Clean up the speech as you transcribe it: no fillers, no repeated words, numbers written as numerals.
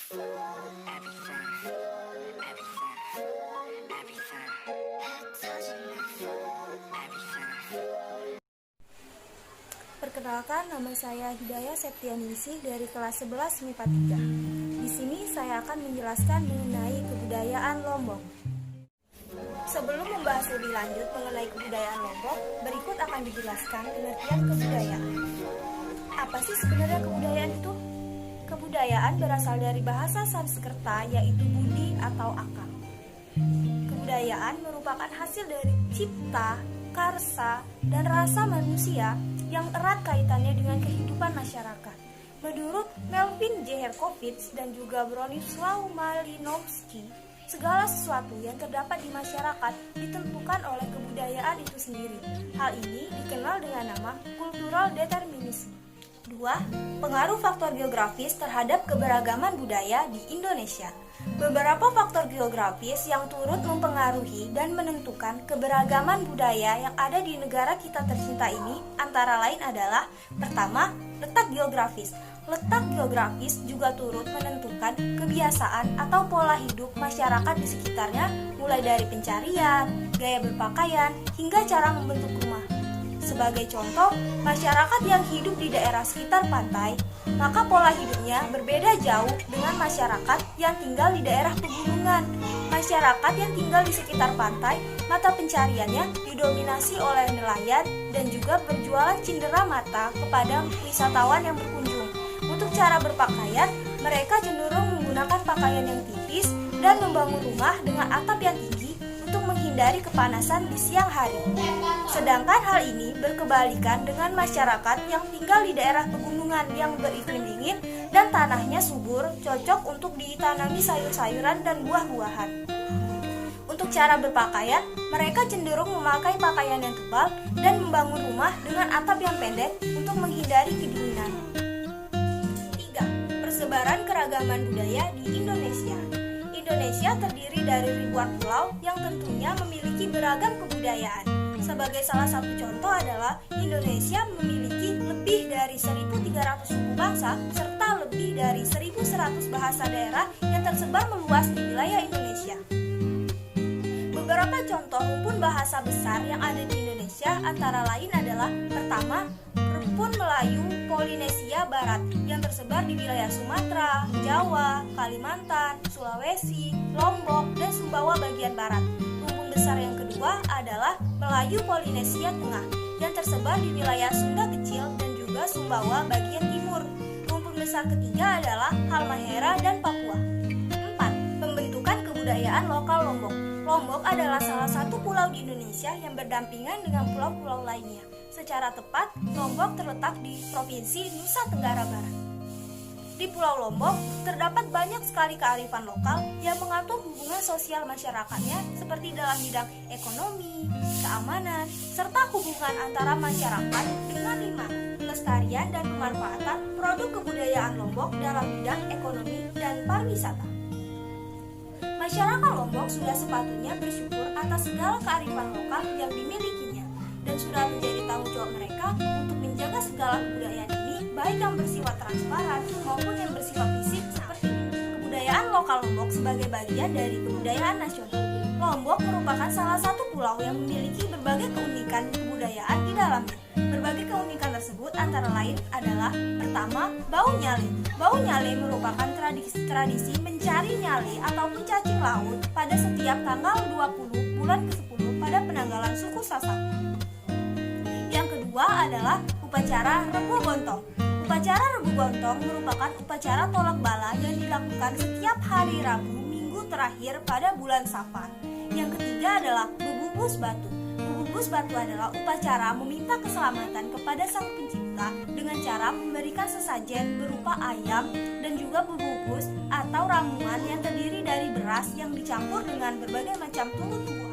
Perkenalkan, nama saya Hidayah Septianingsih dari kelas 11 MIPA 3. Di sini saya akan menjelaskan mengenai kebudayaan Lombok. Sebelum membahas lebih lanjut mengenai kebudayaan Lombok, berikut akan dijelaskan pengertian kebudayaan. Apa sih sebenarnya kebudayaan itu? Kebudayaan berasal dari bahasa Sanskerta, yaitu budi atau akal. Kebudayaan merupakan hasil dari cipta, karsa, dan rasa manusia yang erat kaitannya dengan kehidupan masyarakat. Menurut Melvin J. Herkovits dan juga Bronislaw Malinowski, segala sesuatu yang terdapat di masyarakat ditentukan oleh kebudayaan itu sendiri. Hal ini dikenal dengan nama cultural determinism. 2. Pengaruh faktor geografis terhadap keberagaman budaya di Indonesia. Beberapa faktor geografis yang turut mempengaruhi dan menentukan keberagaman budaya yang ada di negara kita tercinta ini antara lain adalah: pertama, letak geografis. Letak geografis juga turut menentukan kebiasaan atau pola hidup masyarakat di sekitarnya, mulai dari pencarian, gaya berpakaian, hingga cara membentuk rumah. Sebagai contoh, masyarakat yang hidup di daerah sekitar pantai, maka pola hidupnya berbeda jauh dengan masyarakat yang tinggal di daerah pegunungan. Masyarakat yang tinggal di sekitar pantai, mata pencariannya didominasi oleh nelayan dan juga berjualan cindera mata kepada wisatawan yang berkunjung. Untuk cara berpakaian, mereka cenderung menggunakan pakaian yang tipis dan membangun rumah dengan atap yang tinggi untuk menghindari kepanasan di siang hari. Sedangkan hal ini berkebalikan dengan masyarakat yang tinggal di daerah pegunungan yang beriklim dingin dan tanahnya subur, cocok untuk ditanami sayur-sayuran dan buah-buahan. Untuk cara berpakaian, mereka cenderung memakai pakaian yang tebal dan membangun rumah dengan atap yang pendek untuk menghindari kedinginan. 3. Persebaran keragaman budaya di Indonesia. Indonesia terdiri dari ribuan pulau yang tentunya memiliki beragam kebudayaan. Sebagai salah satu contoh adalah Indonesia memiliki lebih dari 1.300 suku bangsa serta lebih dari 1.100 bahasa daerah yang tersebar meluas di wilayah Indonesia. Beberapa contoh rumpun bahasa besar yang ada di Indonesia antara lain adalah: pertama, rumpun Melayu Polinesia Barat yang tersebar di wilayah Sumatera, Jawa, Kalimantan, Sulawesi, Lombok, dan Sumbawa bagian barat. Rumpun besar yang kedua adalah Melayu Polinesia Tengah yang tersebar di wilayah Sunda Kecil dan juga Sumbawa bagian timur. Rumpun besar ketiga adalah Halmahera dan Papua. 4. Pembentukan kebudayaan lokal Lombok. Lombok adalah salah satu pulau di Indonesia yang berdampingan dengan pulau-pulau lainnya. Secara tepat, Lombok terletak di Provinsi Nusa Tenggara Barat. Di Pulau Lombok, terdapat banyak sekali kearifan lokal yang mengatur hubungan sosial masyarakatnya seperti dalam bidang ekonomi, keamanan, serta hubungan antara masyarakat dengan 5. Pelestarian dan pemanfaatan produk kebudayaan Lombok dalam bidang ekonomi dan pariwisata. Masyarakat Lombok sudah sepatutnya bersyukur atas segala kearifan lokal yang dimilikinya dan sudah menjadi tanggung jawab mereka untuk menjaga segala kebudayaan ini, baik yang bersifat transparan maupun yang bersifat fisik seperti kebudayaan lokal Lombok sebagai bagian dari kebudayaan nasional. Lombok merupakan salah satu pulau yang memiliki berbagai keunikan kebudayaan di dalamnya. Berbagai keunikan tersebut antara lain adalah: pertama, bau nyale. Bau nyale merupakan tradisi mencari nyale ataupun cacing laut pada setiap tanggal 20 bulan ke-10 pada penanggalan suku Sasak. Yang kedua adalah upacara Rebo Gontong. Upacara Rebo Gontong merupakan upacara tolak bala yang dilakukan setiap hari Rabu minggu terakhir pada bulan Safar. Yang ketiga adalah Bububus Batu. Bububus Batu adalah upacara meminta keselamatan kepada Sang Pencipta dengan cara memberikan sesajen berupa ayam dan juga bububus atau ramuan yang terdiri dari beras yang dicampur dengan berbagai macam tumbuh-tumbuhan.